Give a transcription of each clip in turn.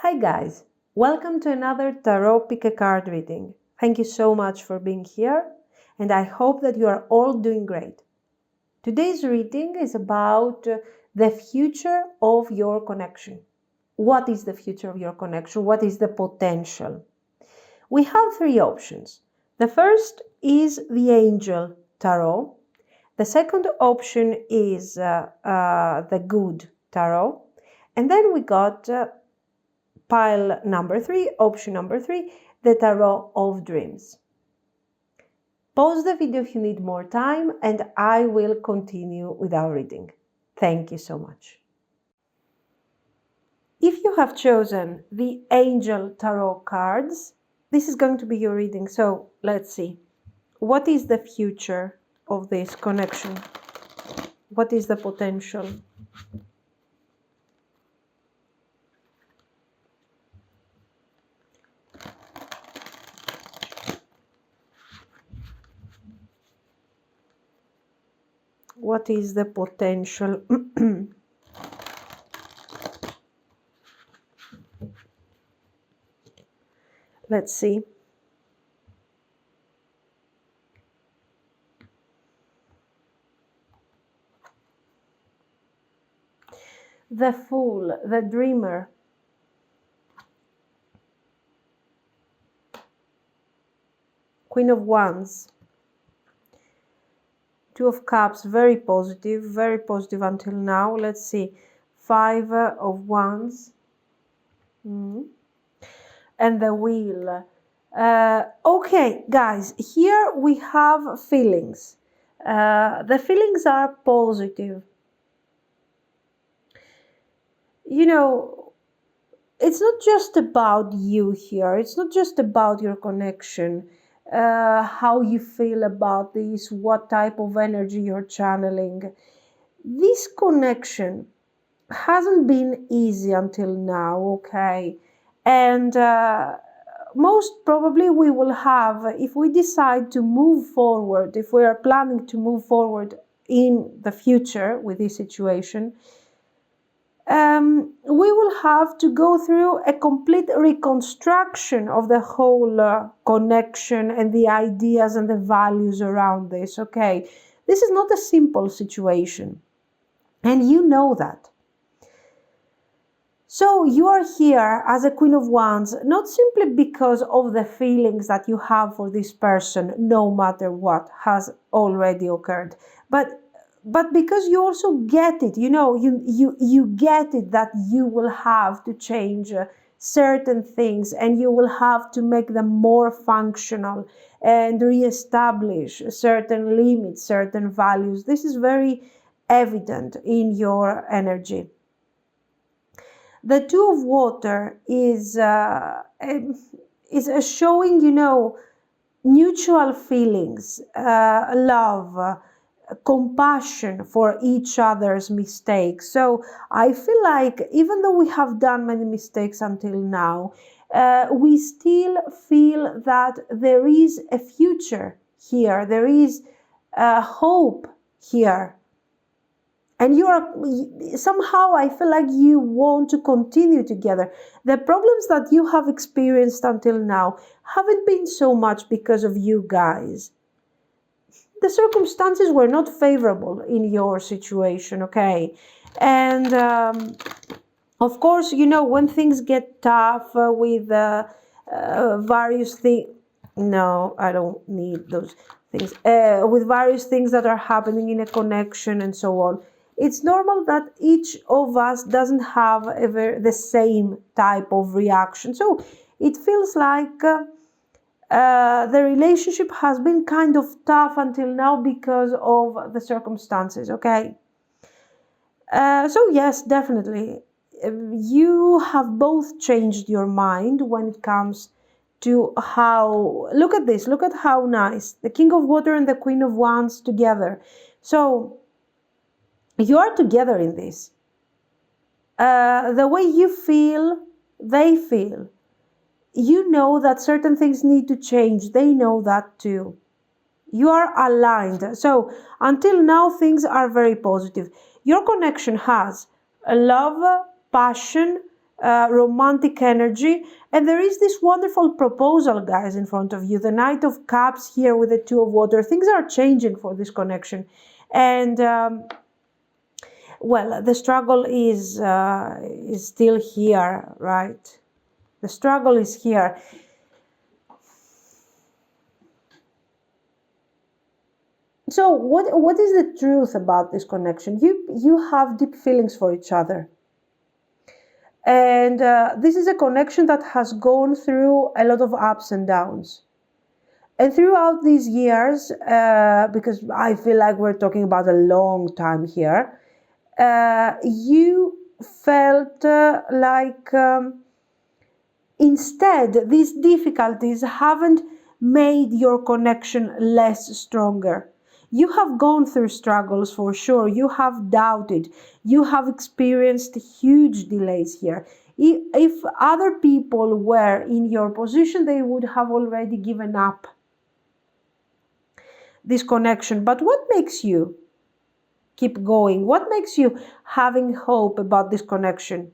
Hi guys, welcome to another Tarot Pick a Card reading. Thank you so much for being here and I hope that you are all doing great. Today's reading is about the future of your connection. What is the future of your connection? What is the potential? We have three options. The first is the Angel Tarot. The second option is the Good Tarot. And then we got pile number 3, option number 3, the Tarot of Dreams. Pause the video if you need more time and I will continue with our reading. Thank you so much. If you have chosen the Angel Tarot cards, this is going to be your reading. So let's see. What is the future of this connection? What is the potential? What is the potential? Let's see. The Fool, the Dreamer. Queen of Wands. Two of Cups, very positive until now. Let's see. Five of Wands. And the Wheel. Okay, guys, here we have feelings. The feelings are positive. You know, it's not just about you here. It's not just about your connection. How you feel about this, what type of energy you're channeling. This connection hasn't been easy until now, okay? And most probably we will have, if we decide to move forward, if we are planning to move forward in the future with this situation, we will have to go through a complete reconstruction of the whole connection and the ideas and the values around this, okay? This is not a simple situation, and you know that. So you are here as a Queen of Wands, not simply because of the feelings that you have for this person, no matter what has already occurred, but because you also get it, you know, you get it that you will have to change certain things and you will have to make them more functional and reestablish certain limits, certain values. This is very evident in your energy. The Two of Water is showing, you know, mutual feelings, love, compassion for each other's mistakes. So I feel like even though we have done many mistakes until now, we still feel that there is a future here. There is hope here. And you are somehow, I feel like you want to continue together. The problems that you have experienced until now haven't been so much because of you guys. The circumstances were not favorable in your situation, okay? And of course, you know, when things get tough with various things, no, I don't need those things, with various things that are happening in a connection and so on, it's normal that each of us doesn't have the same type of reaction. So it feels like the relationship has been kind of tough until now because of the circumstances, okay? So yes, definitely. You have both changed your mind when it comes to how... Look at this. Look at how nice. The King of Water and the Queen of Wands together. So you are together in this. The way you feel, they feel. You know that certain things need to change. They know that too. You are aligned. So until now, things are very positive. Your connection has a love, passion, romantic energy. And there is this wonderful proposal, guys, in front of you. The Knight of Cups here with the Two of Water. Things are changing for this connection. And well, the struggle is still here, right? The struggle is here. So what is the truth about this connection? You have deep feelings for each other. And this is a connection that has gone through a lot of ups and downs. And throughout these years, because I feel like we're talking about a long time here, you felt like instead these difficulties haven't made your connection less stronger. You have gone through struggles for sure. You have doubted. You have experienced huge delays here. If other people were in your position, they would have already given up this connection. But what makes you keep going? What makes you having hope about this connection?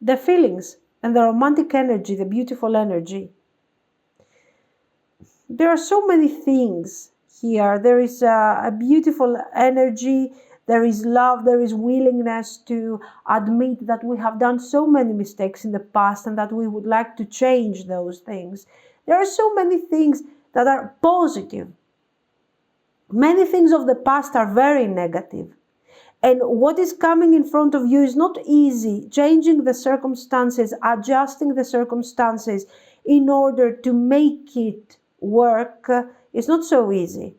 The feelings and the romantic energy, the beautiful energy. There are so many things here. There is a beautiful energy. There is love. There is willingness to admit that we have done so many mistakes in the past and that we would like to change those things. There are so many things that are positive. Many things of the past are very negative. And what is coming in front of you is not easy. Changing the circumstances, adjusting the circumstances in order to make it work is not so easy.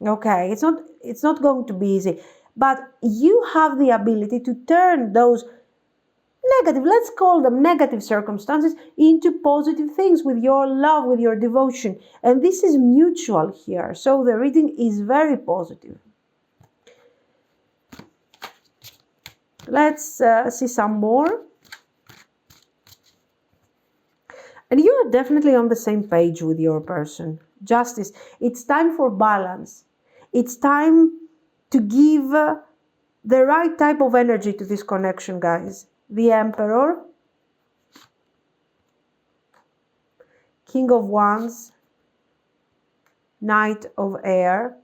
Okay, it's not going to be easy. But you have the ability to turn those negative, let's call them negative circumstances, into positive things with your love, with your devotion. And this is mutual here. So the reading is very positive. Let's see some more. And you're definitely on the same page with your person. Justice. It's time for balance. It's time to give the right type of energy to this connection, guys. The Emperor, King of Wands, Knight of Air,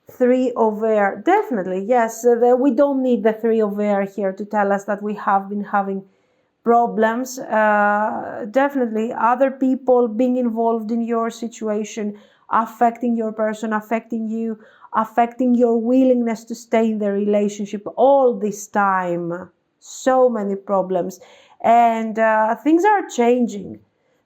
Three of Air. Definitely, yes. We don't need the Three of Air here to tell us that we have been having problems. Definitely, other people being involved in your situation, affecting your person, affecting you, affecting your willingness to stay in the relationship all this time. So many problems. And things are changing.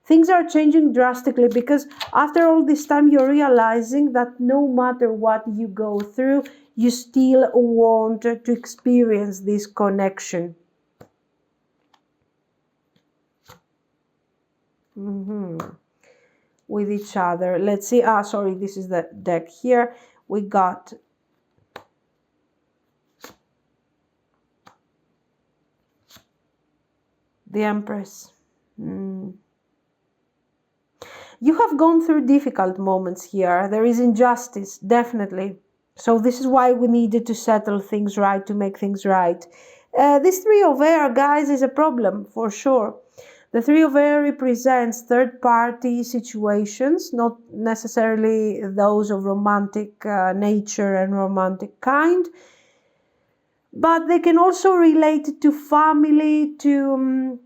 Things are changing drastically because after all this time, you're realizing that no matter what you go through, you still want to experience this connection. With each other. Let's see. Sorry, this is the deck here. We got the Empress. You have gone through difficult moments here. There is injustice, definitely. So this is why we needed to settle things right, to make things right. This Three of Air, guys, is a problem for sure. The Three of Air represents third-party situations, not necessarily those of romantic nature and romantic kind, but they can also relate to family, to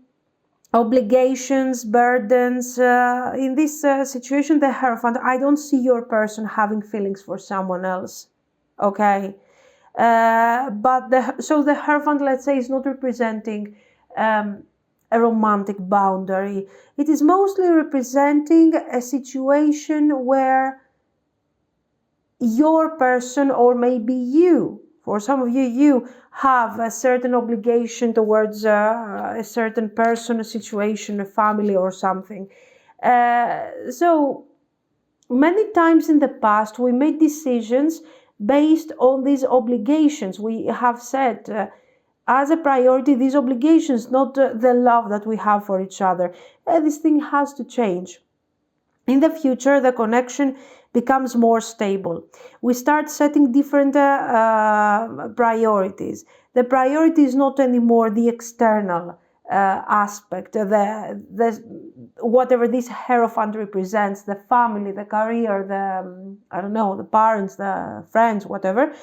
obligations, burdens. In this situation, the Hierophant, I don't see your person having feelings for someone else, okay? So the Hierophant, let's say, is not representing a romantic boundary. It is mostly representing a situation where your person, or maybe you, for some of you, you have a certain obligation towards a certain person, a situation, a family, or something. So many times in the past, we made decisions based on these obligations. We have said as a priority these obligations, not the love that we have for each other. This thing has to change. In the future, the connection becomes more stable. We start setting different priorities. The priority is not anymore the external aspect, whatever this Hierophant represents, the family, the career, the I don't know, the parents, the friends, whatever,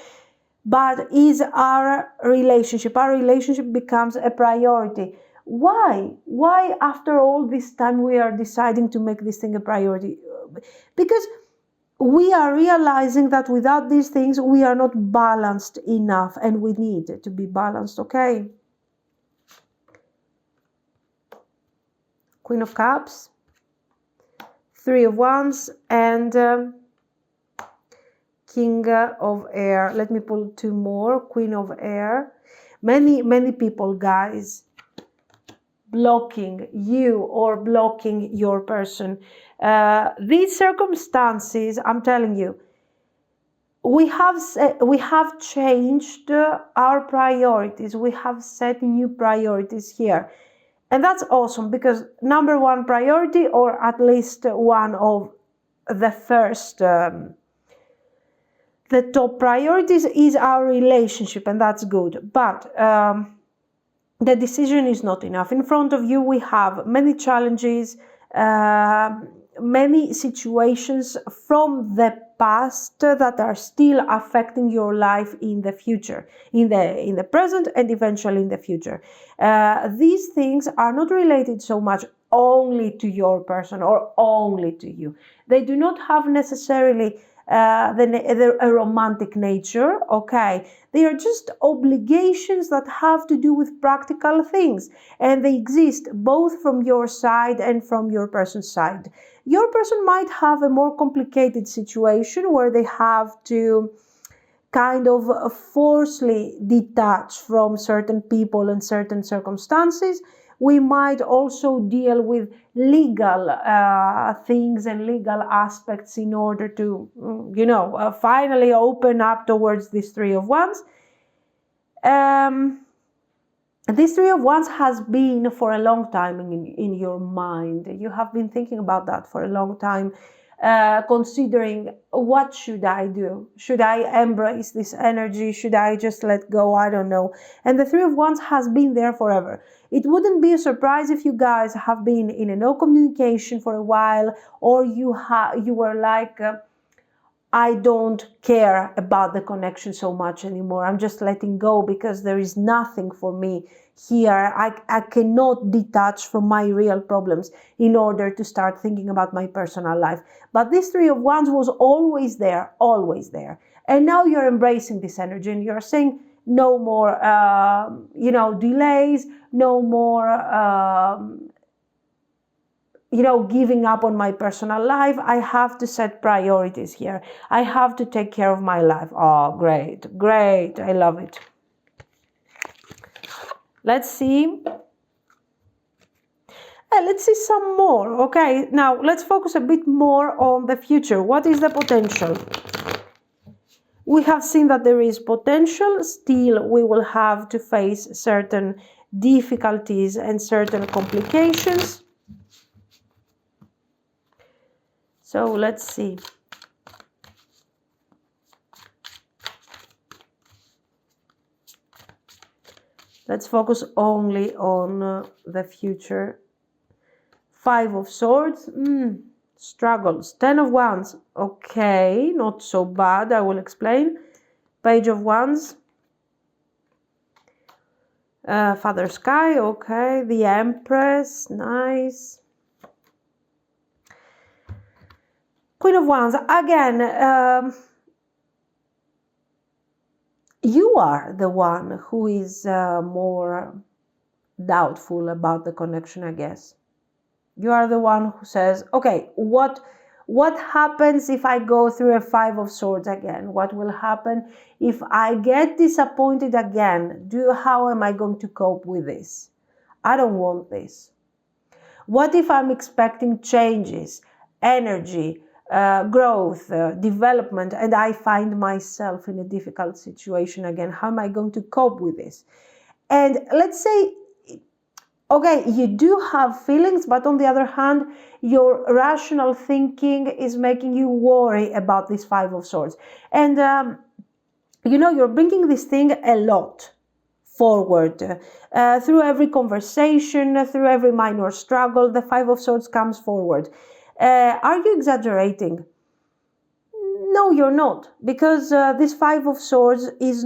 but is our relationship. Our relationship becomes a priority. Why after all this time we are deciding to make this thing a priority? Because we are realizing that without these things we are not balanced enough, and we need to be balanced. Okay, Queen of Cups, Three of Wands, and King of Air. Let me pull two more. Queen of Air. Many people, guys, blocking you or blocking your person. These circumstances, I'm telling you, we have changed our priorities. We have set new priorities here. And that's awesome, because number one priority, or at least one of the first, the top priorities, is our relationship, and that's good. But the decision is not enough. In front of you, we have many challenges, many situations from the past that are still affecting your life in the future, in the present, and eventually in the future. These things are not related so much only to your person or only to you. They do not have necessarily a romantic nature, okay? They are just obligations that have to do with practical things, and they exist both from your side and from your person's side. Your person might have a more complicated situation where they have to kind of forcefully detach from certain people and certain circumstances. We might also deal with legal things and legal aspects in order to, finally open up towards this Three of Wands. This Three of Wands has been for a long time in your mind. You have been thinking about that for a long time, considering, what should I do? Should I embrace this energy? Should I just let go? I don't know. And the Three of Wands has been there forever. It wouldn't be a surprise if you guys have been in a no communication for a while, or you were like, I don't care about the connection so much anymore. I'm just letting go because there is nothing for me here. I cannot detach from my real problems in order to start thinking about my personal life. But this Three of Wands was always there, always there. And now you're embracing this energy and you're saying, no more, delays, no more, giving up on my personal life. I have to set priorities here. I have to take care of my life. Oh, great. I love it. Let's see. Let's see some more. Okay, now let's focus a bit more on the future. What is the potential? We have seen that there is potential. Still, we will have to face certain difficulties and certain complications. So let's see. Let's focus only on the future. Five of Swords, struggles. Ten of Wands, okay, not so bad, I will explain. Page of Wands. Father Sky, okay. The Empress, nice. Queen of Wands, again, you are the one who is more doubtful about the connection, I guess. You are the one who says, okay, what happens if I go through a Five of Swords again? What will happen if I get disappointed again? How am I going to cope with this? I don't want this. What if I'm expecting changes, energy, growth, development, and I find myself in a difficult situation again? How am I going to cope with this? And let's say, okay, you do have feelings, but on the other hand, your rational thinking is making you worry about this Five of Swords. And, you're bringing this thing a lot forward. Through every conversation, through every minor struggle, the Five of Swords comes forward. Are you exaggerating? No, you're not, because this Five of Swords is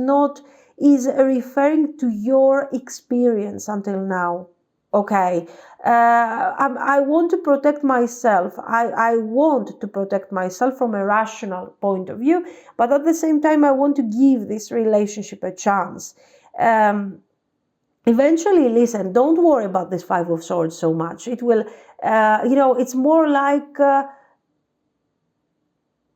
referring to your experience until now. Okay, I want to protect myself. I want to protect myself from a rational point of view, but at the same time, I want to give this relationship a chance. Eventually, listen, don't worry about this Five of Swords so much. It will, it's more like,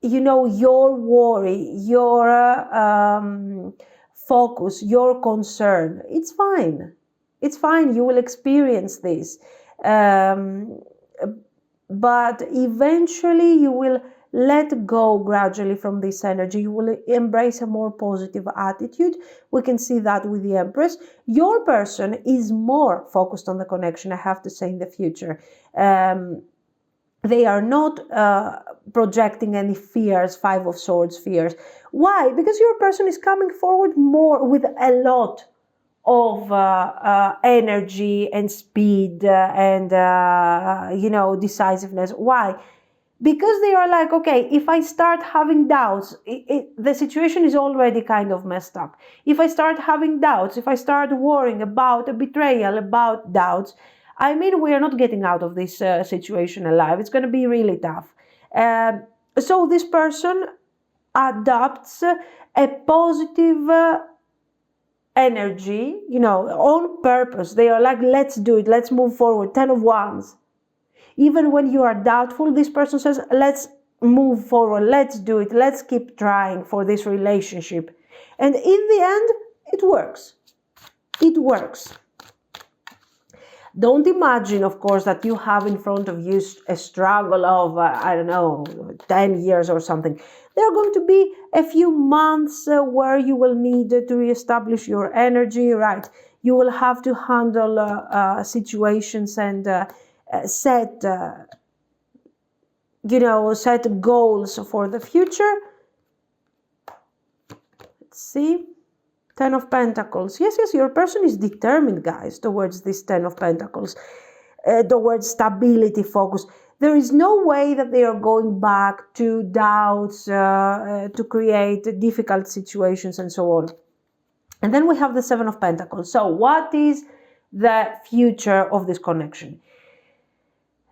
your worry, your focus, your concern. It's fine. It's fine. You will experience this. But eventually you will let go gradually from this energy. You will embrace a more positive attitude. We can see that with the Empress. Your person is more focused on the connection, I have to say, in the future. They are not projecting any fears, Five of Swords fears. Why? Because your person is coming forward more with a lot of energy and speed and decisiveness. Why? Because they are like, okay, if I start having doubts, the situation is already kind of messed up. If I start having doubts, if I start worrying about a betrayal, about doubts, I mean, we are not getting out of this situation alive. It's going to be really tough. So this person adopts a positive energy, on purpose. They are like, let's do it, let's move forward. 10 of Wands. Even when you are doubtful, this person says, let's move forward, let's do it, let's keep trying for this relationship. And in the end, it works. It works. Don't imagine, of course, that you have in front of you a struggle of, 10 years or something. There are going to be a few months where you will need to reestablish your energy, right? You will have to handle situations and set goals for the future. Let's see. 10 of Pentacles. Yes, your person is determined, guys, towards this 10 of Pentacles, towards stability, focus. There is no way that they are going back to doubts, to create difficult situations and so on. And then we have the 7 of Pentacles. So what is the future of this connection?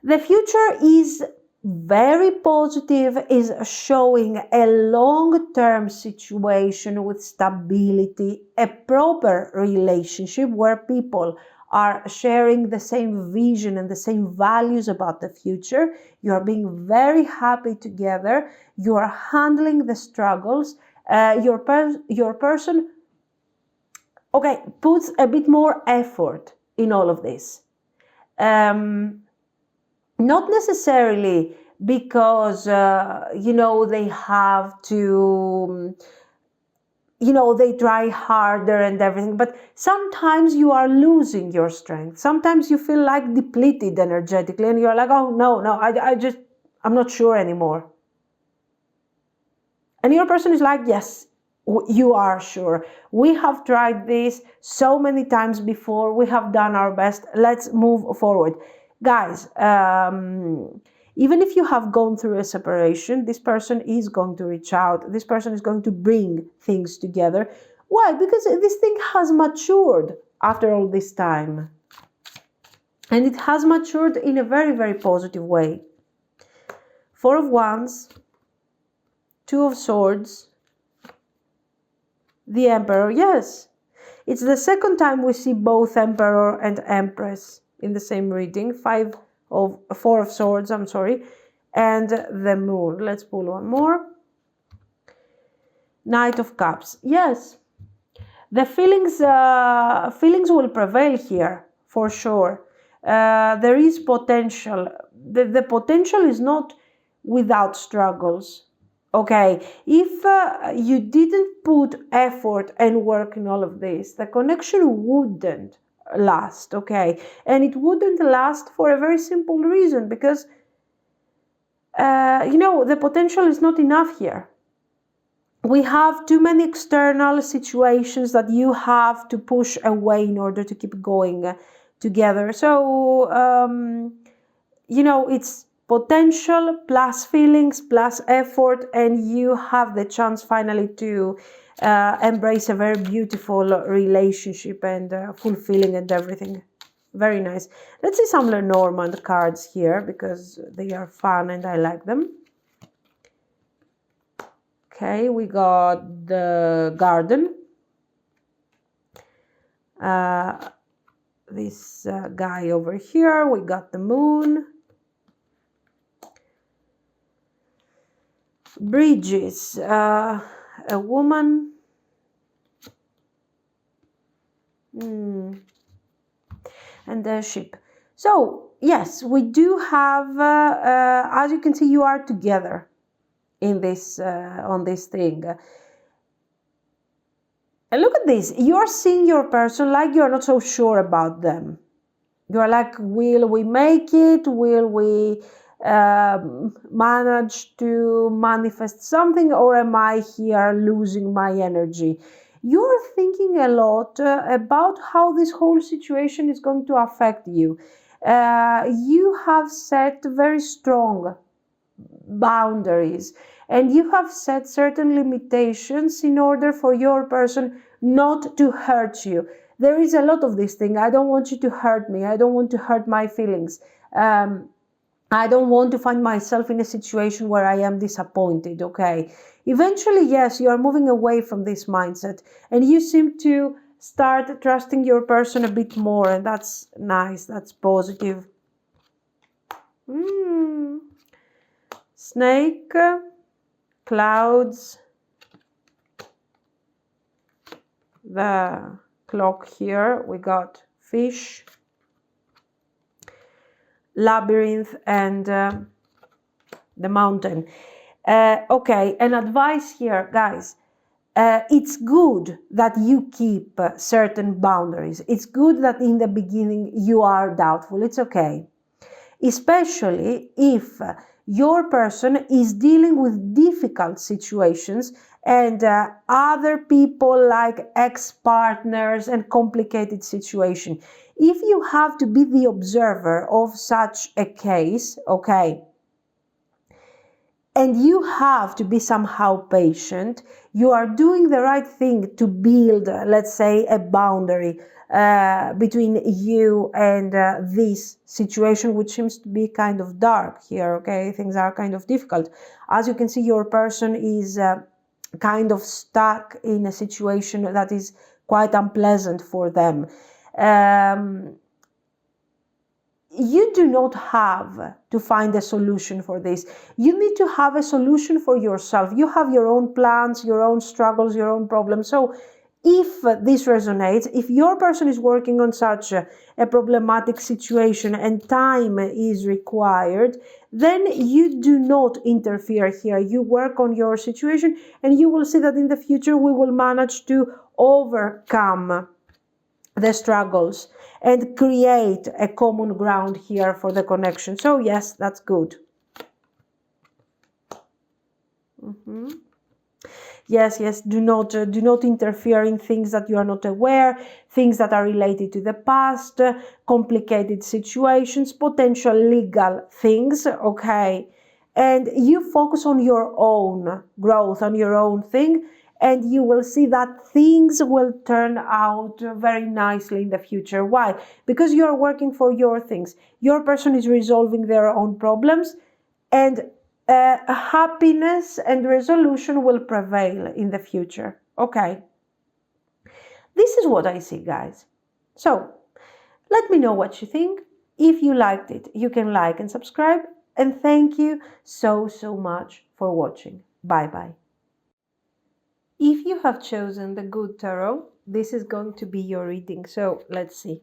The future is very positive, is showing a long-term situation with stability, a proper relationship where people are sharing the same vision and the same values about the future. You are being very happy together. You are handling the struggles. Your person, okay, puts a bit more effort in all of this. Not necessarily because, they have to, they try harder and everything, but sometimes you are losing your strength. Sometimes you feel like depleted energetically and you're like, oh, no, I'm not sure anymore. And your person is like, yes, you are sure. We have tried this so many times before. We have done our best. Let's move forward. Guys, even if you have gone through a separation, this person is going to reach out. This person is going to bring things together. Why? Because this thing has matured after all this time. And it has matured in a very, very positive way. 4 of Wands, 2 of Swords, the Emperor. Yes, it's the second time we see both Emperor and Empress in the same reading. 4 of Swords, and the Moon. Let's pull one more. Knight of Cups. Yes, the feelings will prevail here for sure. There is potential. The potential is not without struggles. Okay, if you didn't put effort and work in all of this, the connection wouldn't last, okay? And it wouldn't last for a very simple reason, because you know, the potential is not enough here. We have too many external situations that you have to push away in order to keep going together. So you know, it's potential plus feelings plus effort, and you have the chance finally to embrace a very beautiful relationship and fulfilling and everything. Very nice. Let's see some Lenormand cards here, because they are fun and I like them. Okay, we got the Garden. This guy over here. We got the Moon. Bridges. A woman. And the ship. So, yes, we do have, as you can see, you are together in this, on this thing. And look at this. You're seeing your person like you're not so sure about them. You're like, will we make it? Will we manage to manifest something? Or am I here losing my energy? You're thinking a lot about how this whole situation is going to affect you. You have set very strong boundaries, and you have set certain limitations in order for your person not to hurt you. There is a lot of this thing. I don't want you to hurt me. I don't want to hurt my feelings. I don't want to find myself in a situation where I am disappointed, okay? Eventually, yes, you are moving away from this mindset, and you seem to start trusting your person a bit more, and that's nice, that's positive. Snake, clouds, the clock here, we got fish, labyrinth, and the mountain. Okay, an advice here, guys. It's good that you keep certain boundaries. It's good that in the beginning you are doubtful. It's okay. Especially if your person is dealing with difficult situations and other people like ex-partners and complicated situation. If you have to be the observer of such a case, okay, and you have to be somehow patient, you are doing the right thing to build, let's say, a boundary between you and this situation, which seems to be kind of dark here, okay? Things are kind of difficult. As you can see, your person is kind of stuck in a situation that is quite unpleasant for them. You do not have to find a solution for this. You need to have a solution for yourself. You have your own plans, your own struggles, your own problems. So if this resonates, if your person is working on such a problematic situation and time is required, then you do not interfere here. You work on your situation, and you will see that in the future we will manage to overcome the struggles and create a common ground here for the connection. So yes, that's good. Yes, do not interfere in things that you are not aware, things that are related to the past, complicated situations, potential legal things, okay? And you focus on your own growth, on your own thing, and you will see that things will turn out very nicely in the future. Why? Because you are working for your things. Your person is resolving their own problems, and happiness and resolution will prevail in the future. Okay. This is what I see, guys. So, let me know what you think. If you liked it, you can like and subscribe. And thank you so much for watching. Bye-bye. If you have chosen the Good Tarot, this is going to be your reading. So, let's see.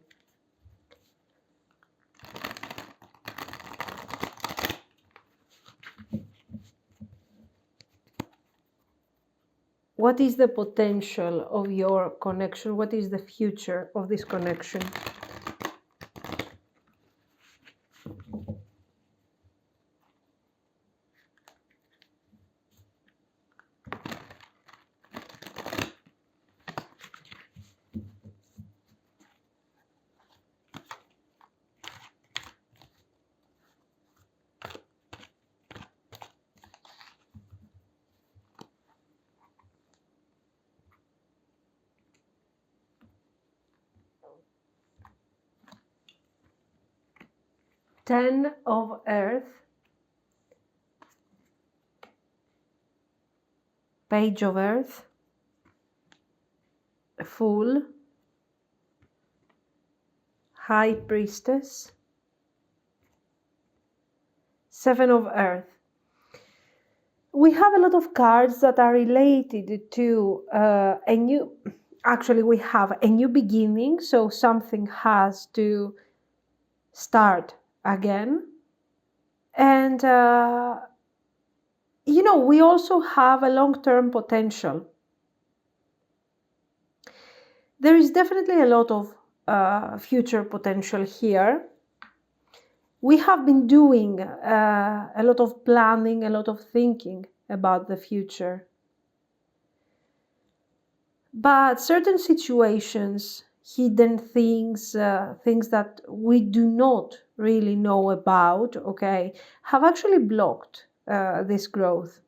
What is the potential of your connection? What is the future of this connection? Ten of Earth, Page of Earth, Fool, High Priestess, Seven of Earth. We have a lot of cards that are related to we have a new beginning, so something has to start again. And, we also have a long-term potential. There is definitely a lot of future potential here. We have been doing a lot of planning, a lot of thinking about the future. But certain situations, hidden things, things that we do not really know about, okay, have actually blocked this growth.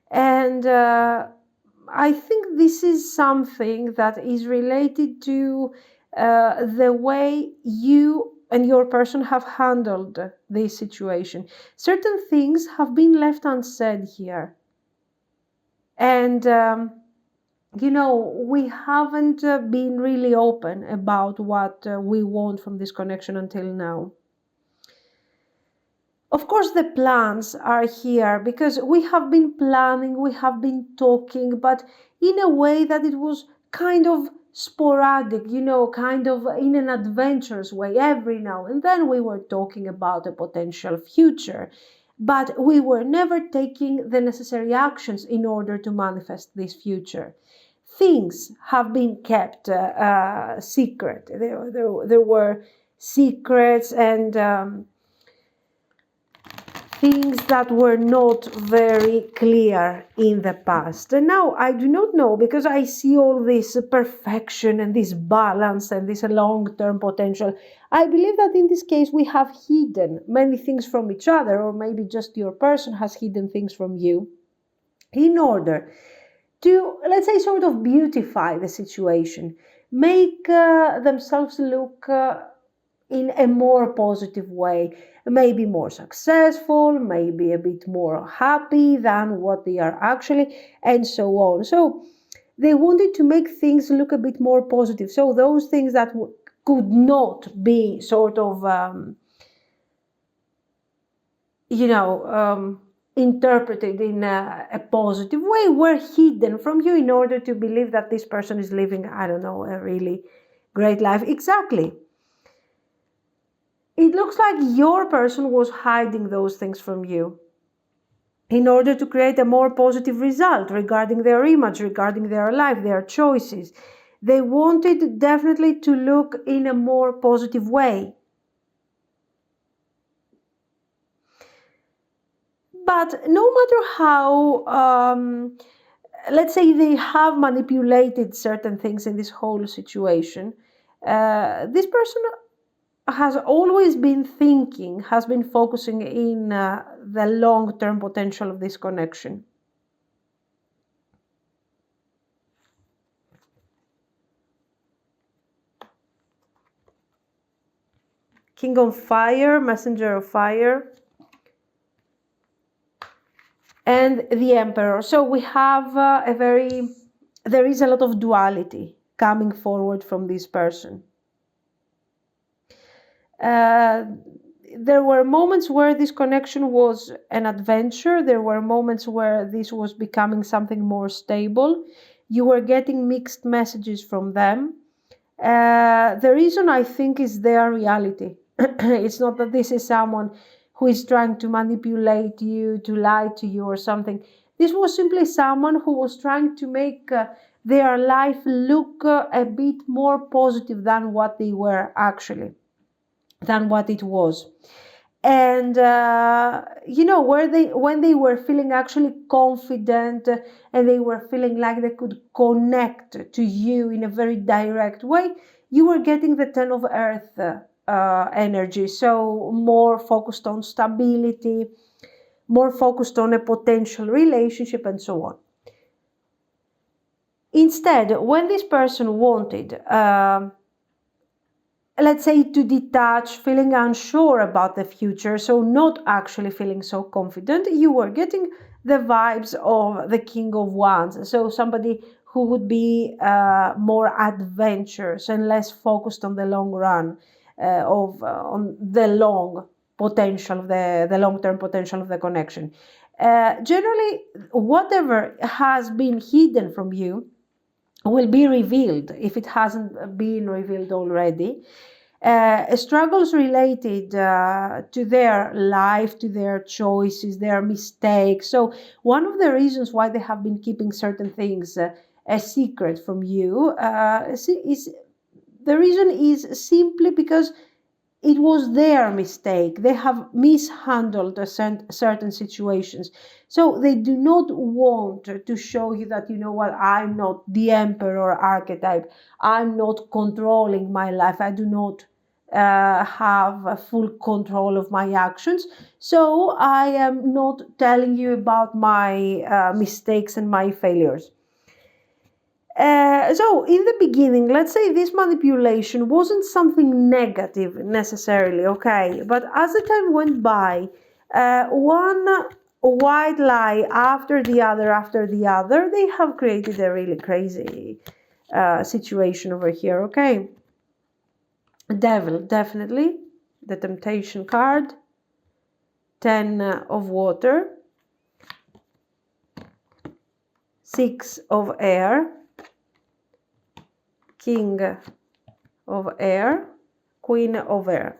And I think this is something that is related to the way you and your person have handled this situation. Certain things have been left unsaid here. And, we haven't been really open about what we want from this connection until now. Of course, the plans are here because we have been planning, we have been talking, but in a way that it was kind of sporadic, kind of in an adventurous way. Every now and then we were talking about a potential future, but we were never taking the necessary actions in order to manifest this future. Things have been kept secret. There were secrets and things that were not very clear in the past. And now I do not know, because I see all this perfection and this balance and this long-term potential. I believe that in this case we have hidden many things from each other, or maybe just your person has hidden things from you in order to, let's say, sort of beautify the situation, make themselves look in a more positive way, maybe more successful, maybe a bit more happy than what they are actually, and so on. So they wanted to make things look a bit more positive. So those things that could not be sort of, interpreted in a positive way were hidden from you in order to believe that this person is living, I don't know, a really great life. Exactly. It looks like your person was hiding those things from you in order to create a more positive result regarding their image, regarding their life, their choices. They wanted definitely to look in a more positive way. But no matter how, let's say, they have manipulated certain things in this whole situation, this person has always been thinking, has been focusing in the long-term potential of this connection. King of Fire, Messenger of Fire, and the Emperor. So we have there is a lot of duality coming forward from this person. There were moments where this connection was an adventure. There were moments where this was becoming something more stable. You were getting mixed messages from them. The reason, I think, is their reality. It's not that this is someone who is trying to manipulate you, to lie to you or something. This was simply someone who was trying to make their life look a bit more positive than what they were actually, than what it was. And when they were feeling actually confident and they were feeling like they could connect to you in a very direct way, you were getting the Ten of Earth energy. So more focused on stability, more focused on a potential relationship, and so on. Instead, when this person wanted let's say, to detach, feeling unsure about the future, so not actually feeling so confident. You were getting the vibes of the King of Wands, so somebody who would be more adventurous and less focused on the long run, on the long potential, the long-term potential of the connection. Generally, whatever has been hidden from you will be revealed if it hasn't been revealed already. Struggles related to their life, to their choices, their mistakes. So one of the reasons why they have been keeping certain things a secret from you is the reason is simply because it was their mistake. They have mishandled certain situations. So they do not want to show you that, you know what, I'm not the emperor archetype. I'm not controlling my life. I do not have a full control of my actions. So I am not telling you about my mistakes and my failures. So in the beginning, let's say this manipulation wasn't something negative necessarily, okay? But as the time went by, one white lie after the other, they have created a really crazy situation over here, okay? Devil, definitely. The temptation card. 10 of water. 6 of air. King of air, Queen of air.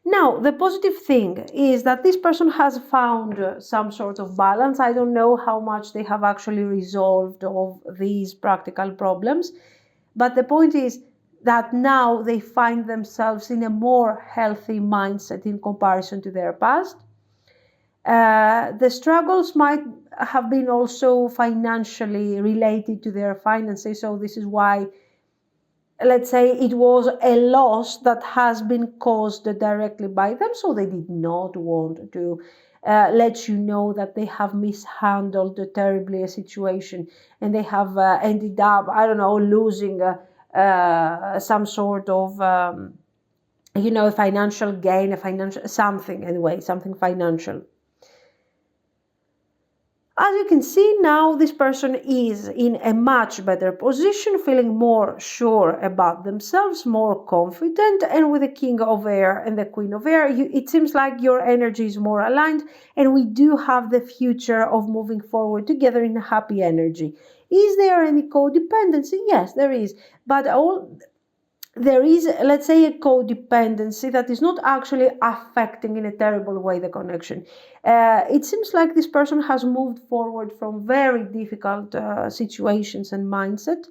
Now, the positive thing is that this person has found some sort of balance. I don't know how much they have actually resolved of these practical problems, but the point is that now they find themselves in a more healthy mindset in comparison to their past. The struggles might have been also financially related to their finances, so this is why, let's say, it was a loss that has been caused directly by them, so they did not want to let you know that they have mishandled terribly a situation and they have ended up, I don't know, losing some sort of a financial gain, a financial something, anyway, something financial. As you can see now, this person is in a much better position, feeling more sure about themselves, more confident, and with the King of Air and the Queen of Air, it seems like your energy is more aligned, and we do have the future of moving forward together in a happy energy. Is there any codependency? Yes, there is, but there is, let's say, a codependency that is not actually affecting in a terrible way the connection. It seems like this person has moved forward from very difficult situations and mindset,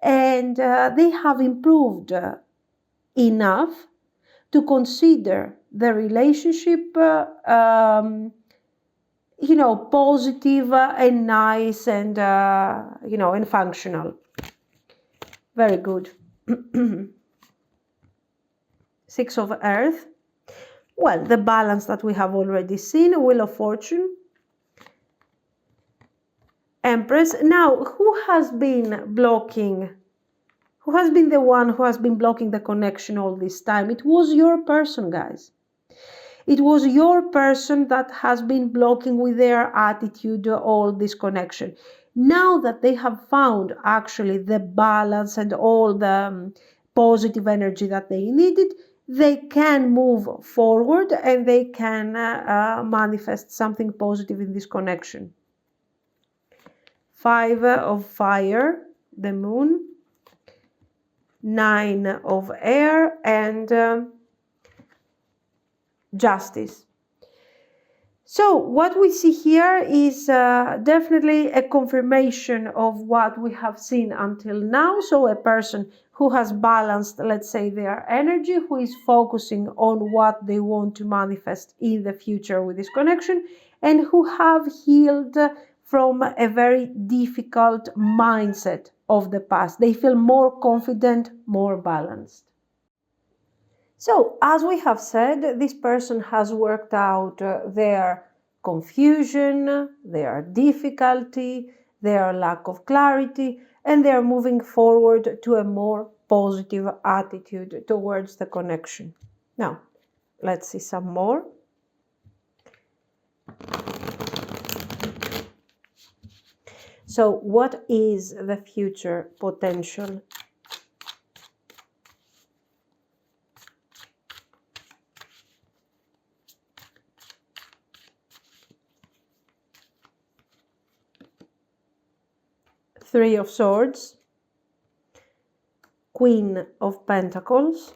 and they have improved enough to consider the relationship positive and nice and and functional. Very good. 6 of Earth. Well, the balance that we have already seen. Wheel of Fortune. Empress. Now, who has been blocking? Who has been the one who has been blocking the connection all this time? It was your person, guys. It was your person that has been blocking with their attitude all this connection. Now that they have found actually the balance and all the positive energy that they needed, they can move forward and they can manifest something positive in this connection. 5 of Fire, the Moon. 9 of Air and Justice. So what we see here is definitely a confirmation of what we have seen until now. So a person who has balanced, let's say, their energy, who is focusing on what they want to manifest in the future with this connection, and who have healed from a very difficult mindset of the past. They feel more confident, more balanced. So, as we have said, this person has worked out their confusion, their difficulty, their lack of clarity, and they are moving forward to a more positive attitude towards the connection. Now, let's see some more. So, what is the future potential? Three of Swords, Queen of Pentacles,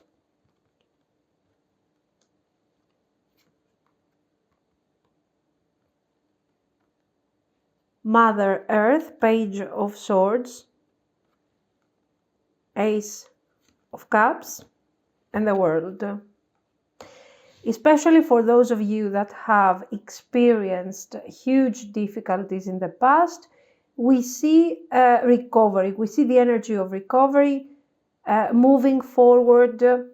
Mother Earth, Page of Swords, Ace of Cups, and the World. Especially for those of you that have experienced huge difficulties in the past, we see recovery. We see the energy of recovery, moving forward. To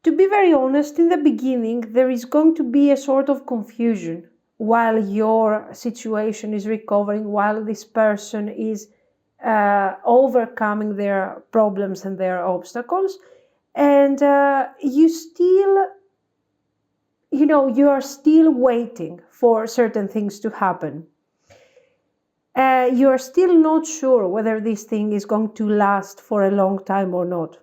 be very honest, in the beginning, there is going to be a sort of confusion while your situation is recovering, while this person is overcoming their problems and their obstacles. And you still, you are still waiting for certain things to happen. You are still not sure whether this thing is going to last for a long time or not.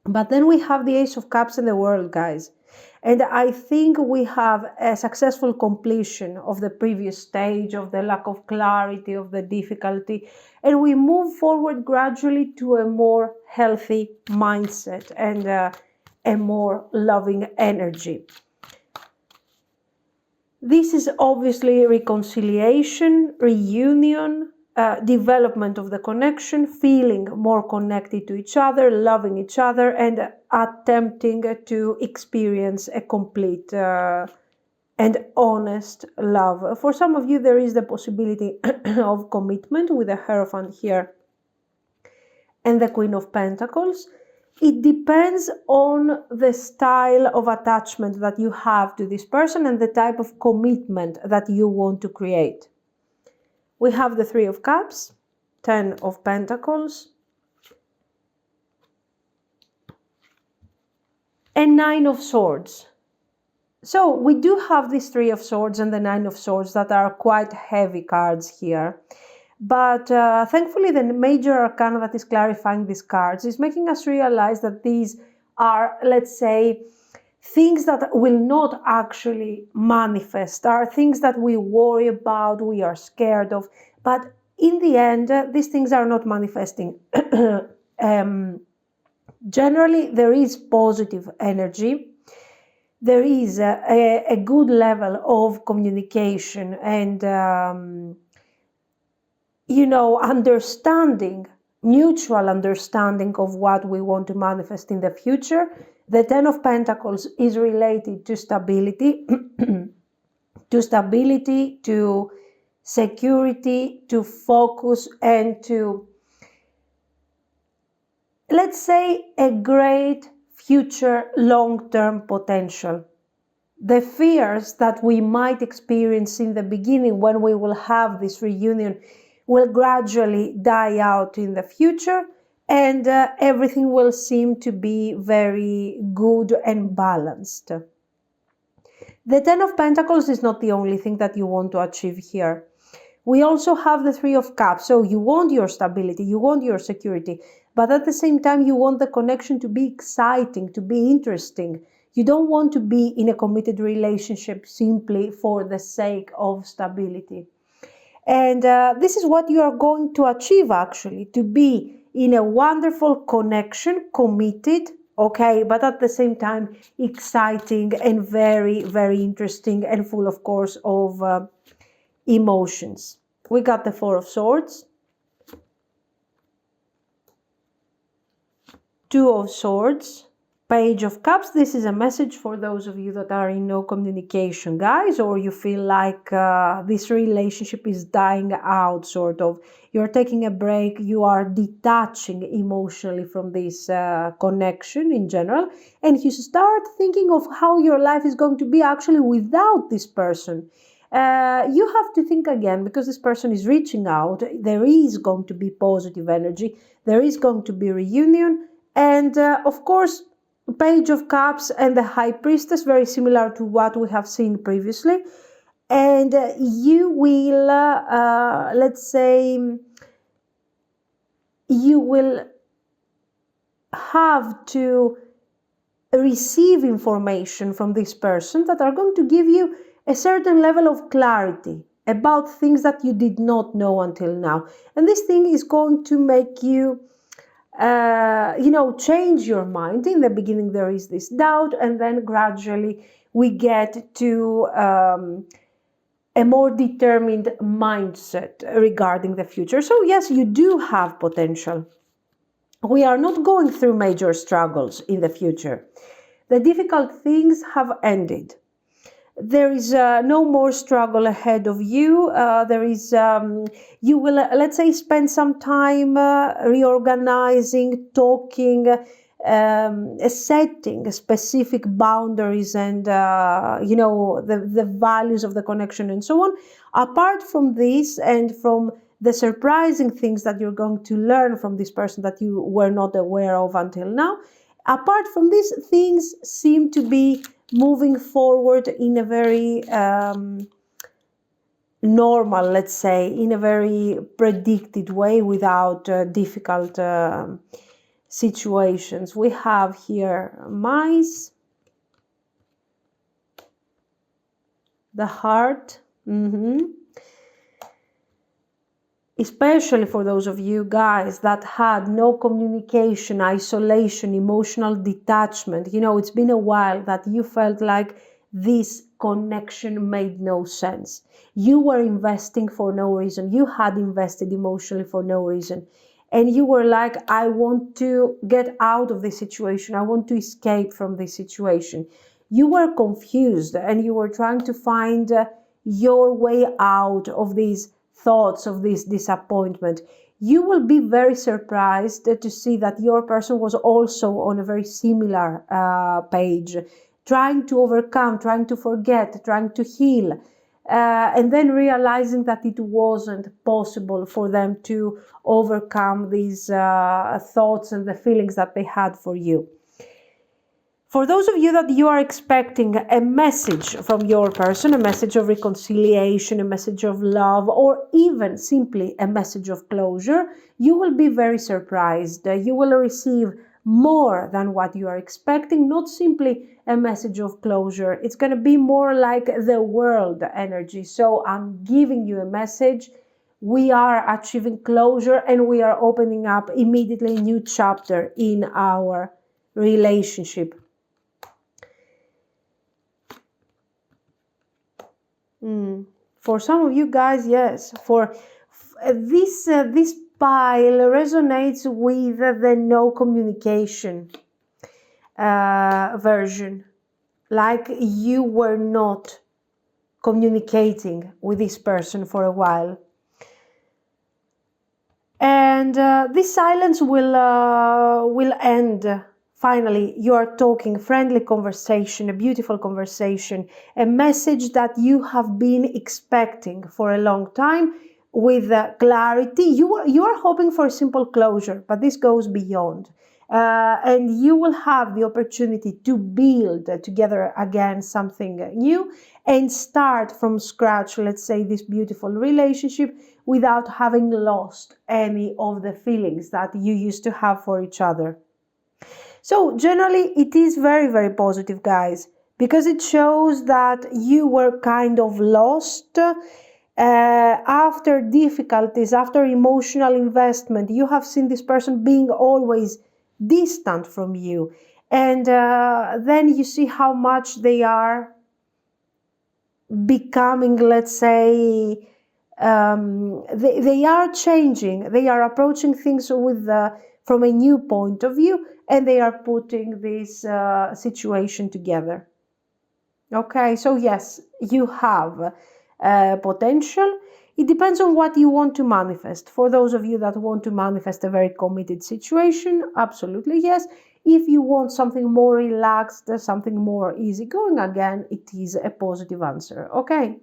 But then we have the Ace of Cups in the World, guys. And I think we have a successful completion of the previous stage, of the lack of clarity, of the difficulty. And we move forward gradually to a more healthy mindset and a more loving energy. This is obviously reconciliation, reunion, development of the connection, feeling more connected to each other, loving each other, and attempting to experience a complete and honest love. For some of you, there is the possibility of commitment with the Hierophant here and the Queen of Pentacles. It depends on the style of attachment that you have to this person and the type of commitment that you want to create. We have the Three of Cups, Ten of Pentacles, and Nine of Swords. So we do have this Three of Swords and the Nine of Swords that are quite heavy cards here. But thankfully, the major arcana that is clarifying these cards is making us realize that these are, let's say, things that will not actually manifest, are things that we worry about, we are scared of. But in the end, these things are not manifesting. Generally, there is positive energy. There is a good level of communication and understanding, mutual understanding of what we want to manifest in the future. The Ten of Pentacles is related to stability, to security, to focus, and to, let's say, a great future long-term potential. The fears that we might experience in the beginning when we will have this reunion will gradually die out in the future, and everything will seem to be very good and balanced. The Ten of Pentacles is not the only thing that you want to achieve here. We also have the Three of Cups. So you want your stability, you want your security, but at the same time you want the connection to be exciting, to be interesting. You don't want to be in a committed relationship simply for the sake of stability. And this is what you are going to achieve, actually, to be in a wonderful connection, committed, okay, but at the same time exciting and very, very interesting and full, of course, of emotions. We got the Four of Swords, Two of Swords, Page of Cups. This is a message for those of you that are in no communication, guys, or you feel like this relationship is dying out, sort of. You're taking a break, you are detaching emotionally from this connection in general, and you start thinking of how your life is going to be actually without this person. You have to think again, because this person is reaching out. There is going to be positive energy. There is going to be reunion. And of course, Page of Cups and the High Priestess, very similar to what we have seen previously. And you will, let's say, you will have to receive information from this person that are going to give you a certain level of clarity about things that you did not know until now. And this thing is going to make you, change your mind. In the beginning, there is this doubt, and then gradually we get to a more determined mindset regarding the future. So yes, you do have potential. We are not going through major struggles in the future. The difficult things have ended. There is no more struggle ahead of you. You will, let's say, spend some time reorganizing, talking, setting specific boundaries and, the values of the connection and so on. Apart from this and from the surprising things that you're going to learn from this person that you were not aware of until now, apart from these, things seem to be moving forward in a very normal, let's say, in a very predicted way, without difficult situations. We have here mice, the heart, especially for those of you guys that had no communication, isolation, emotional detachment. It's been a while that you felt like this connection made no sense. You were investing for no reason. You had invested emotionally for no reason. And you were like, I want to get out of this situation. I want to escape from this situation. You were confused and you were trying to find your way out of these thoughts, of this disappointment. You will be very surprised to see that your person was also on a very similar page, trying to overcome, trying to forget, trying to heal, and then realizing that it wasn't possible for them to overcome these thoughts and the feelings that they had for you. For those of you that you are expecting a message from your person, a message of reconciliation, a message of love, or even simply a message of closure, you will be very surprised. You will receive more than what you are expecting, not simply a message of closure. It's going to be more like the world energy. So I'm giving you a message. We are achieving closure and we are opening up immediately a new chapter in our relationship. For some of you guys, yes. For this pile resonates with the no communication version. Like you were not communicating with this person for a while. And this silence will end. Finally, you are talking friendly conversation, a beautiful conversation, a message that you have been expecting for a long time with clarity. You are hoping for a simple closure, but this goes beyond. And you will have the opportunity to build together again something new and start from scratch, let's say, this beautiful relationship without having lost any of the feelings that you used to have for each other. So generally, it is very, very positive, guys, because it shows that you were kind of lost after difficulties, after emotional investment. You have seen this person being always distant from you. And then you see how much they are becoming, let's say, they are changing. They are approaching things with from a new point of view, and they are putting this situation together. Okay, so yes, you have potential. It depends on what you want to manifest. For those of you that want to manifest a very committed situation, absolutely yes. If you want something more relaxed, something more easygoing, again, it is a positive answer. Okay.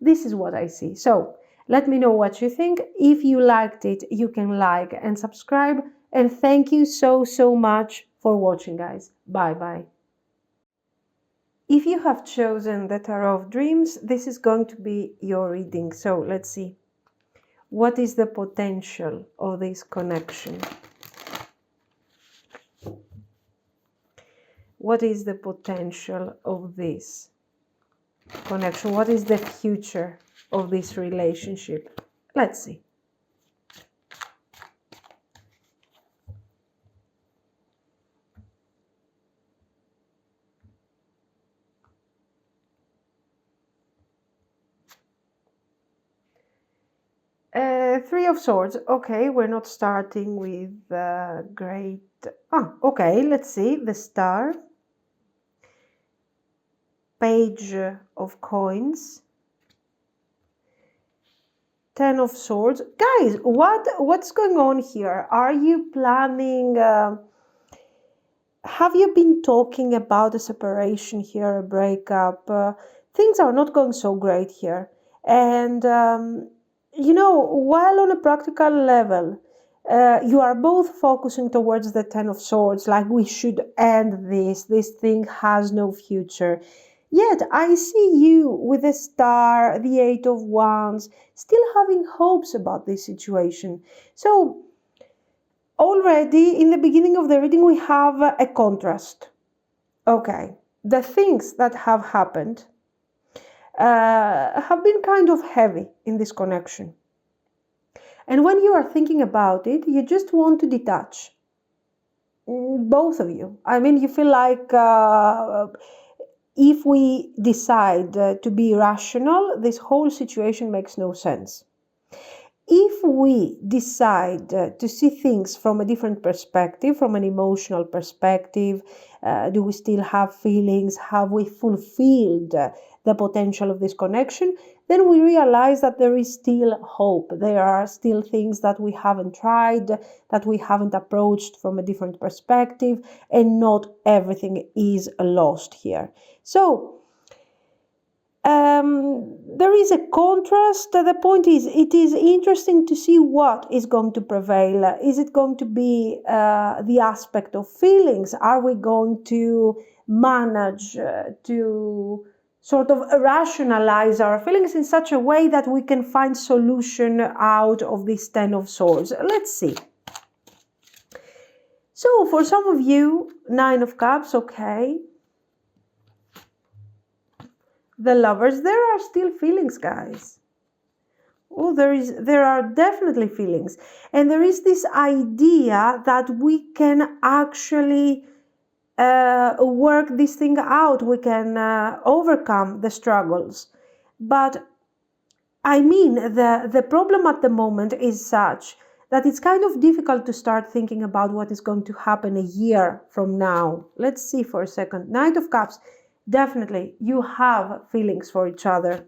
This is what I see. So let me know what you think. If you liked it, you can like and subscribe. And thank you so, so much for watching, guys. Bye bye. If you have chosen the Tarot of Dreams, this is going to be your reading. So let's see. What is the potential of this connection? What is the potential of this connection? What is the future of this relationship? Let's see. Three of Swords. Okay, we're not starting with great... okay, let's see. The Star. Page of Coins. Ten of Swords. Guys, what's going on here? Are you planning... have you been talking about a separation here, a breakup? Things are not going so great here. And... you know, while on a practical level, you are both focusing towards the Ten of Swords, like we should end this thing has no future. Yet I see you with the Star, the Eight of Wands, still having hopes about this situation. So already in the beginning of the reading, we have a contrast. Okay, the things that have happened have been kind of heavy in this connection. And when you are thinking about it, you just want to detach. Both of you. I mean, you feel like if we decide to be rational, this whole situation makes no sense. If we decide to see things from a different perspective, from an emotional perspective, do we still have feelings? Have we fulfilled the potential of this connection? Then we realize that there is still hope. There are still things that we haven't tried, that we haven't approached from a different perspective, and not everything is lost here. So, there is a contrast. The point is, it is interesting to see what is going to prevail. Is it going to be the aspect of feelings? Are we going to manage to sort of rationalize our feelings in such a way that we can find solution out of this Ten of Swords? Let's see. So for some of you, Nine of Cups, okay. The Lovers, there are still feelings, guys. Oh, there are definitely feelings. And there is this idea that we can actually work this thing out. We can overcome the struggles. But I mean, the problem at the moment is such that it's kind of difficult to start thinking about what is going to happen a year from now. Let's see for a second. Knight of Cups. Definitely, you have feelings for each other.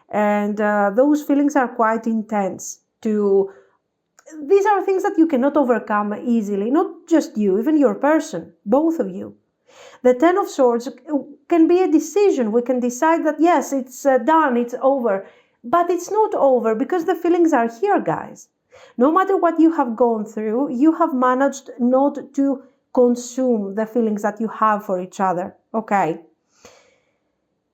And those feelings are quite intense. These are things that you cannot overcome easily. Not just you, even your person, both of you. The Ten of Swords can be a decision. We can decide that, yes, it's done, it's over. But it's not over because the feelings are here, guys. No matter what you have gone through, you have managed not to consume the feelings that you have for each other. Okay.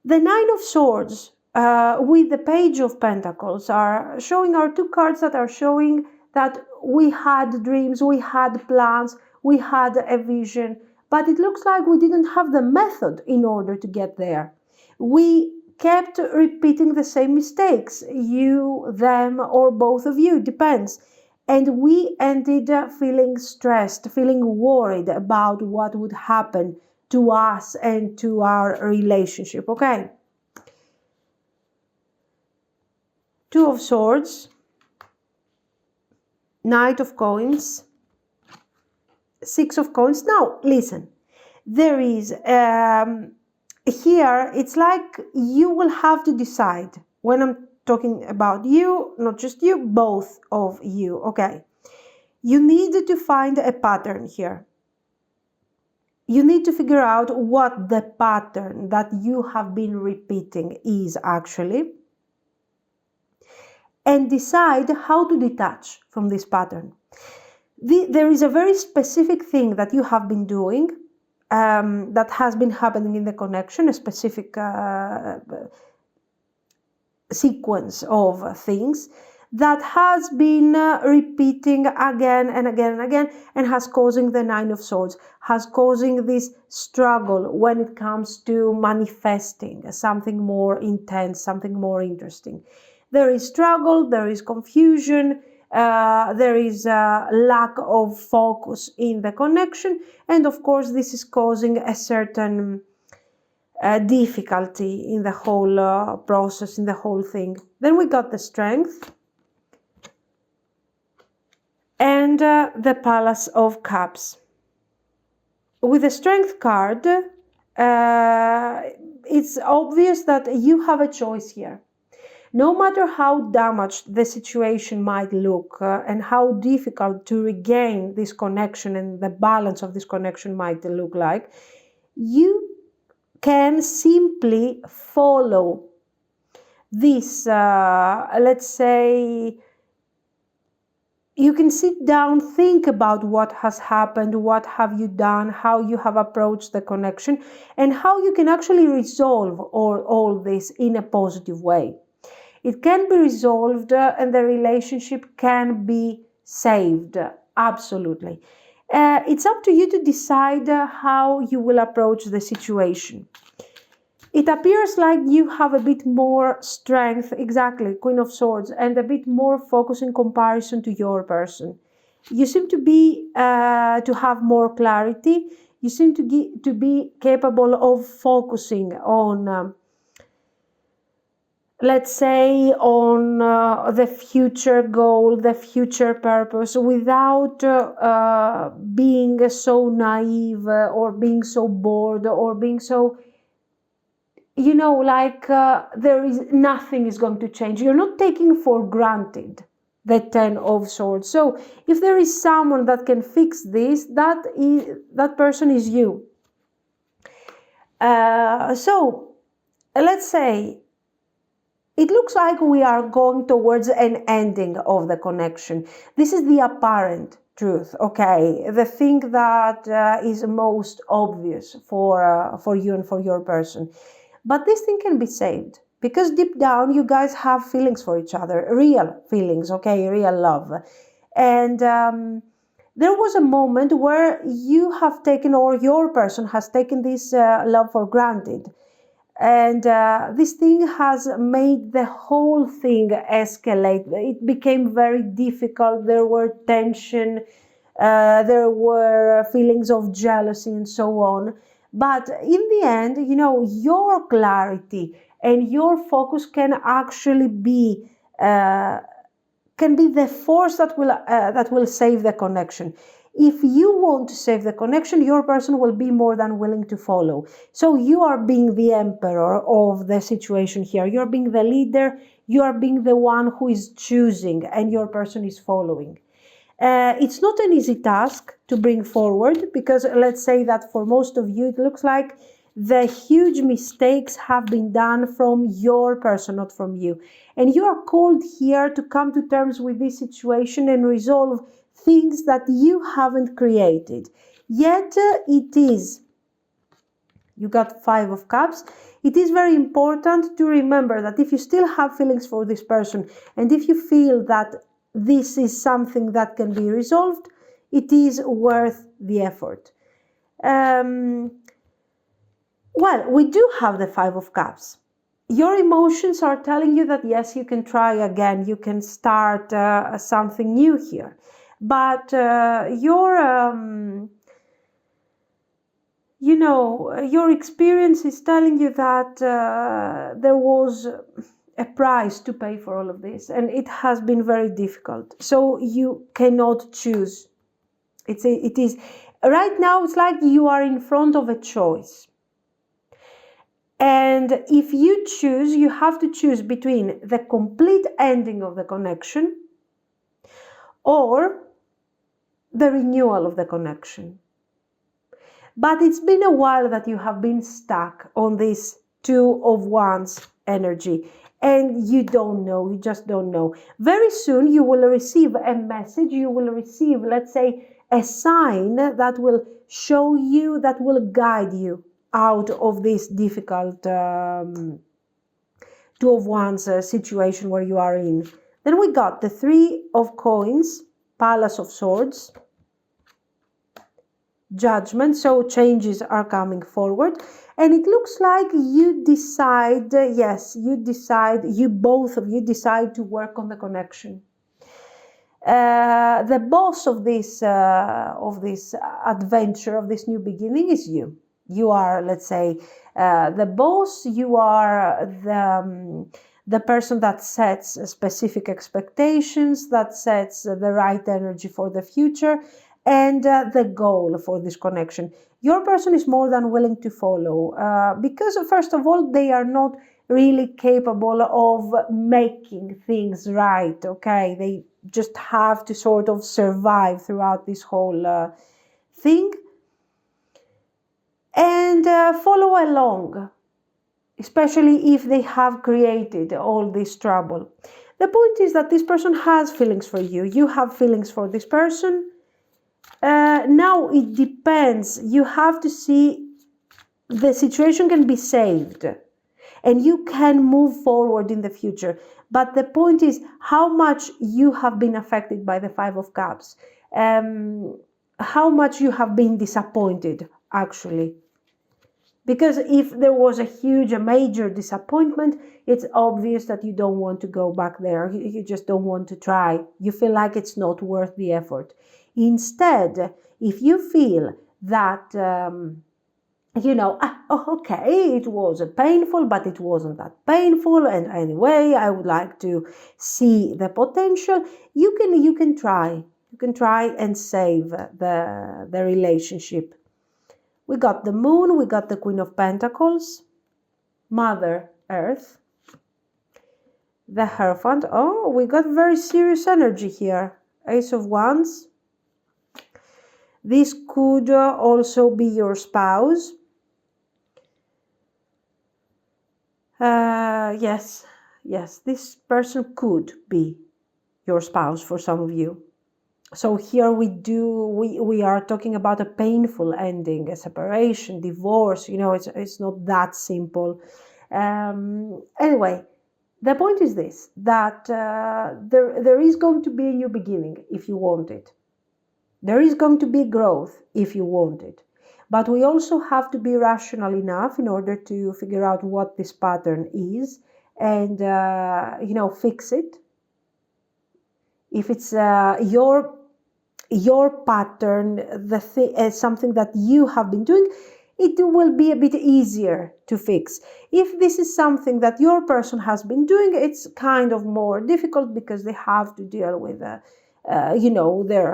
The Nine of Swords with the Page of Pentacles are two cards that are showing that we had dreams, we had plans, we had a vision, but it looks like we didn't have the method in order to get there. We kept repeating the same mistakes, you, them, or both of you, depends. And we ended up feeling stressed, feeling worried about what would happen to us and to our relationship, okay? Two of Swords, Knight of Coins, Six of Coins. Now, listen, there is, here, it's like you will have to decide. When I'm talking about you, not just you, both of you, okay? You need to find a pattern here. You need to figure out what the pattern that you have been repeating is actually. and decide how to detach from this pattern. There is a very specific thing that you have been doing that has been happening in the connection, a specific sequence of things that has been repeating again and again and again, and has causing the Nine of Swords, has causing this struggle when it comes to manifesting something more intense, something more interesting. There is struggle, there is confusion, there is a lack of focus in the connection, and of course this is causing a certain difficulty in the whole process, in the whole thing. Then we got the Strength and the Palace of Cups. With the Strength card, it's obvious that you have a choice here. No matter how damaged the situation might look and how difficult to regain this connection and the balance of this connection might look like, you can simply follow this, let's say, you can sit down, think about what has happened, what have you done, how you have approached the connection, and how you can actually resolve all this in a positive way. It can be resolved and the relationship can be saved, absolutely. It's up to you to decide how you will approach the situation. It appears like you have a bit more strength, exactly, Queen of Swords, and a bit more focus in comparison to your person. You seem to be to have more clarity. You seem to be capable of focusing on, let's say, on the future goal, the future purpose, without being so naive or being so bored or being so, you know, like there is nothing is going to change. You're not taking for granted the Ten of Swords. So if there is someone that can fix this, that person is you. So let's say it looks like we are going towards an ending of the connection. This is the apparent truth, okay? The thing that is most obvious for you and for your person. But this thing can be saved because deep down you guys have feelings for each other, real feelings, okay, real love. And there was a moment where you have taken, or your person has taken this love for granted. And this thing has made the whole thing escalate. It became very difficult. There were tension, there were feelings of jealousy and so on. But in the end, you know, your clarity and your focus can actually be the force that will save the connection. If you want to save the connection, your person will be more than willing to follow. So you are being the emperor of the situation here. You're being the leader. You are being the one who is choosing, and your person is following. It's not an easy task to bring forward because let's say that for most of you, it looks like the huge mistakes have been done from your person, not from you. And you are called here to come to terms with this situation and resolve things that you haven't created. Yet it is, you got Five of Cups. It is very important to remember that if you still have feelings for this person, and if you feel that this is something that can be resolved, it is worth the effort. Well, we do have the Five of Cups. Your emotions are telling you that yes, you can try again, you can start something new here. But your experience is telling you that there was a price to pay for all of this, and it has been very difficult. So you cannot choose. It is right now. It's like you are in front of a choice, and if you choose, you have to choose between the complete ending of the connection or the renewal of the connection. But it's been a while that you have been stuck on this Two of Wands energy. and you don't know, you just don't know. Very soon you will receive a message, you will receive, let's say, a sign that will show you, that will guide you out of this difficult Two of Wands situation where you are in. Then we got the Three of Coins, Palace of Swords, Judgment. So changes are coming forward, and it looks like you decide, you both of you decide to work on the connection. The boss of this adventure, of this new beginning, is you. You are, let's say, the boss. You are the person that sets specific expectations, that sets the right energy for the future, and the goal for this connection. Your person is more than willing to follow, because first of all, they are not really capable of making things right, okay? They just have to sort of survive throughout this whole thing, and follow along, especially if they have created all this trouble. The point is that this person has feelings for you. You have feelings for this person. Now it depends. You have to see, the situation can be saved and you can move forward in the future. But the point is how much you have been affected by the Five of Cups. How much you have been disappointed, actually. Because if there was a major disappointment, it's obvious that you don't want to go back there. You just don't want to try. You feel like it's not worth the effort. Instead, if you feel that, okay, it was painful, but it wasn't that painful, and anyway, I would like to see the potential, you can try. You can try and save the relationship. We got the Moon, we got the Queen of Pentacles, Mother Earth, the Hierophant. Oh, we got very serious energy here. Ace of Wands. This could also be your spouse. Yes, this person could be your spouse for some of you. So here we are talking about a painful ending, a separation, divorce. It's not that simple. Anyway, the point is this, that there is going to be a new beginning if you want it. There is going to be growth if you want it. But we also have to be rational enough in order to figure out what this pattern is and, fix it. If it's your pattern, something that you have been doing, it will be a bit easier to fix. If this is something that your person has been doing, it's kind of more difficult because they have to deal with their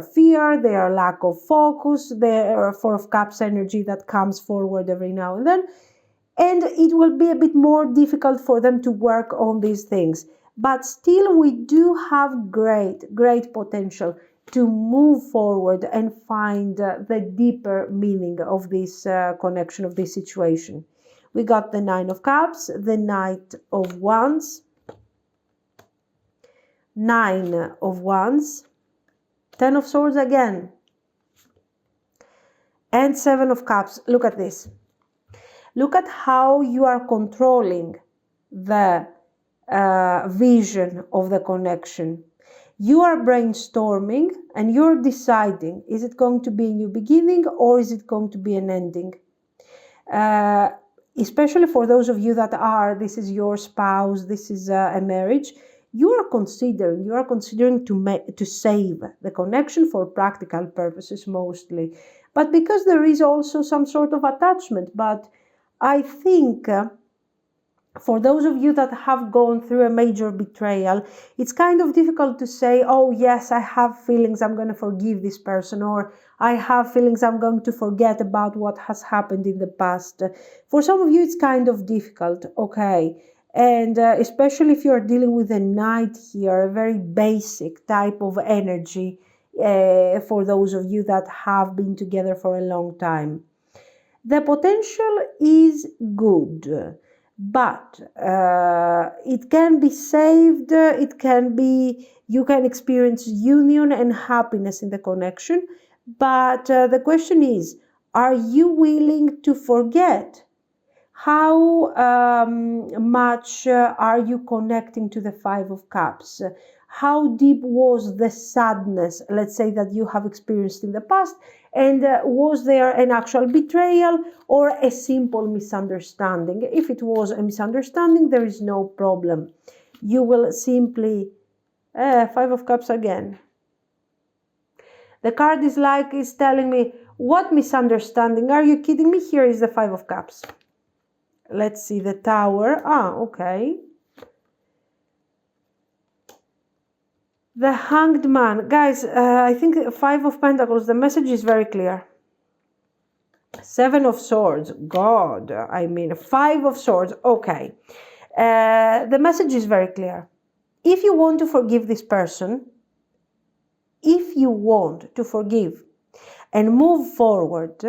fear, their lack of focus, their Four of Cups energy that comes forward every now and then. And it will be a bit more difficult for them to work on these things. But still, we do have great potential to move forward and find the deeper meaning of this connection, of this situation. We got the Nine of Cups, the Knight of Wands, Nine of Wands, Ten of Swords again, and Seven of Cups. Look at this. Look at how you are controlling the vision of the connection. You are brainstorming and you're deciding, is it going to be a new beginning or is it going to be an ending? Especially for those of you that this is your spouse, this is a marriage, you are considering to save the connection for practical purposes mostly. But because there is also some sort of attachment. But I think for those of you that have gone through a major betrayal, it's kind of difficult to say, oh yes, I have feelings, I'm going to forgive this person, or I have feelings, I'm going to forget about what has happened in the past. For some of you, it's kind of difficult, okay? And especially if you're dealing with a Knight here, a very basic type of energy for those of you that have been together for a long time. The potential is good. but it can be saved. It can be, you can experience union and happiness in the connection. But the question is, are you willing to forget? How much are you connecting to the Five of Cups? How deep was the sadness, let's say, that you have experienced in the past? And was there an actual betrayal or a simple misunderstanding? If it was a misunderstanding, there is no problem. You will simply, Five of Cups again. The card is telling me, what misunderstanding? Are you kidding me? Here is the Five of Cups. Let's see the Tower. Okay. The Hanged Man. Guys, I think Five of Pentacles, the message is very clear. Seven of Swords. God, I mean, Five of Swords. Okay. The message is very clear. If you want to forgive this person, if you want to forgive and move forward,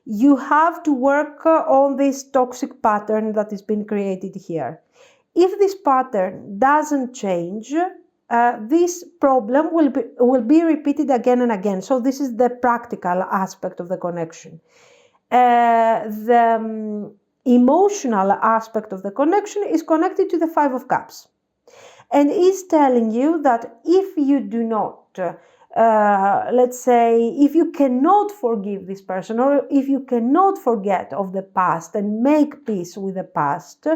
you have to work on this toxic pattern that has been created here. If this pattern doesn't change, this problem will be repeated again and again. So this is the practical aspect of the connection. The emotional aspect of the connection is connected to the Five of Cups, and is telling you that if you do not, let's say, if you cannot forgive this person, or if you cannot forget of the past and make peace with the past,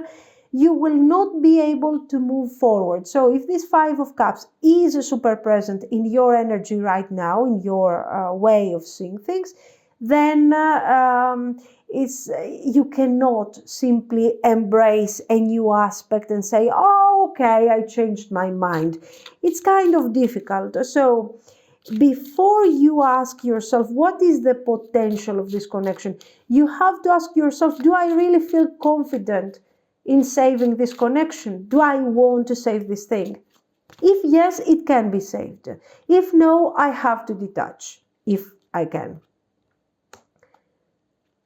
you will not be able to move forward. So if this Five of Cups is super present in your energy right now, in your way of seeing things, then you cannot simply embrace a new aspect and say, oh, okay, I changed my mind. It's kind of difficult. So before you ask yourself, what is the potential of this connection? You have to ask yourself, do I really feel confident in saving this connection? Do I want to save this thing? If yes, it can be saved. If no, I have to detach, if I can.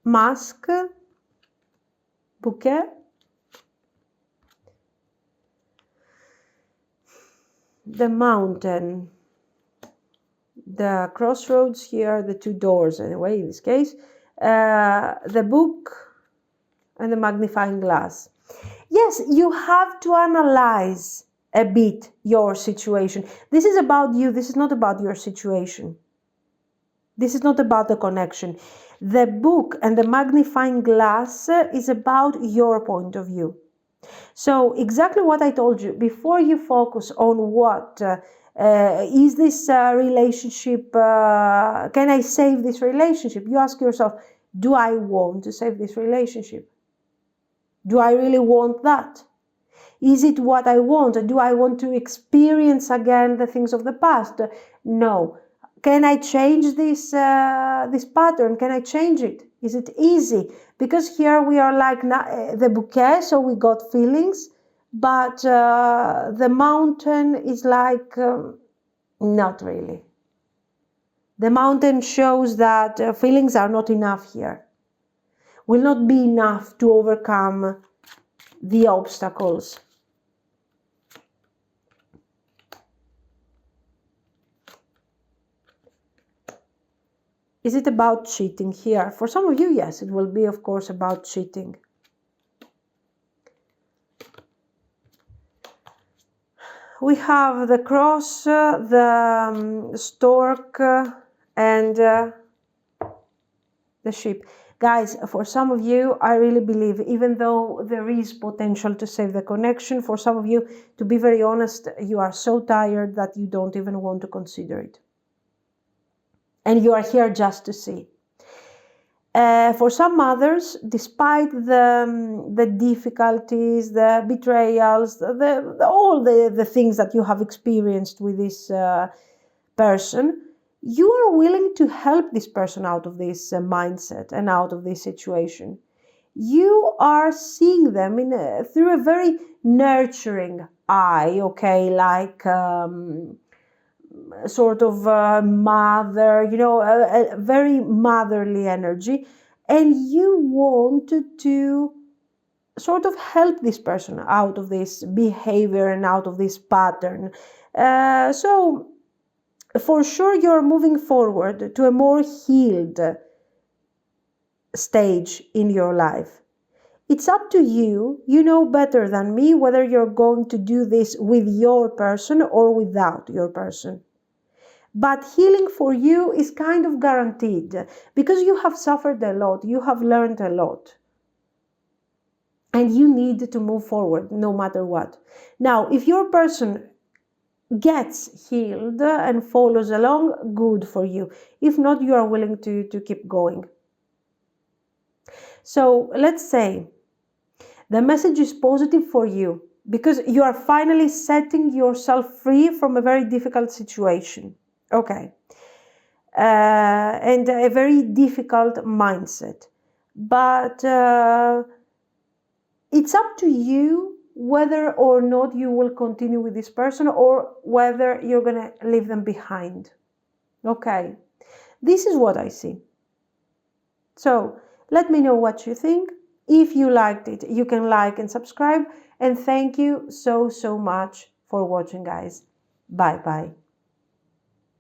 Mask, bouquet, the mountain, the crossroads here, the two doors anyway in this case, the book, and the magnifying glass. Yes, you have to analyze a bit your situation. This is about you. This is not about your situation. This is not about the connection. The book and the magnifying glass is about your point of view. So exactly what I told you, before you focus on what is this relationship, can I save this relationship? You ask yourself, do I want to save this relationship? Do I really want that? Is it what I want? Do I want to experience again the things of the past? No. Can I change this pattern? Can I change it? Is it easy? Because here we are like the bouquet, so we got feelings, but the mountain is like not really. The mountain shows that feelings are not enough here. Will not be enough to overcome the obstacles. Is it about cheating here? For some of you, yes, it will be, of course, about cheating. We have the cross, the stork, and the sheep. Guys, for some of you, I really believe, even though there is potential to save the connection, for some of you, to be very honest, you are so tired that you don't even want to consider it. And you are here just to see. For some others, despite the difficulties, the betrayals, all the things that you have experienced with this person, you are willing to help this person out of this mindset and out of this situation. You are seeing them through a very nurturing eye, okay, like sort of mother, a very motherly energy, and you want to sort of help this person out of this behavior and out of this pattern. So for sure you're moving forward to a more healed stage in your life. It's up to you. You know better than me whether you're going to do this with your person or without your person. But healing for you is kind of guaranteed because you have suffered a lot, you have learned a lot. And you need to move forward no matter what. Now, if your person gets healed and follows along, good for you. If not, you are willing to keep going. So let's say the message is positive for you because you are finally setting yourself free from a very difficult situation. Okay. And a very difficult mindset. But it's up to you whether or not you will continue with this person or whether you're going to leave them behind. Okay. This is what I see. So let me know what you think. If you liked it, you can like and subscribe. And thank you so much for watching, guys. Bye bye.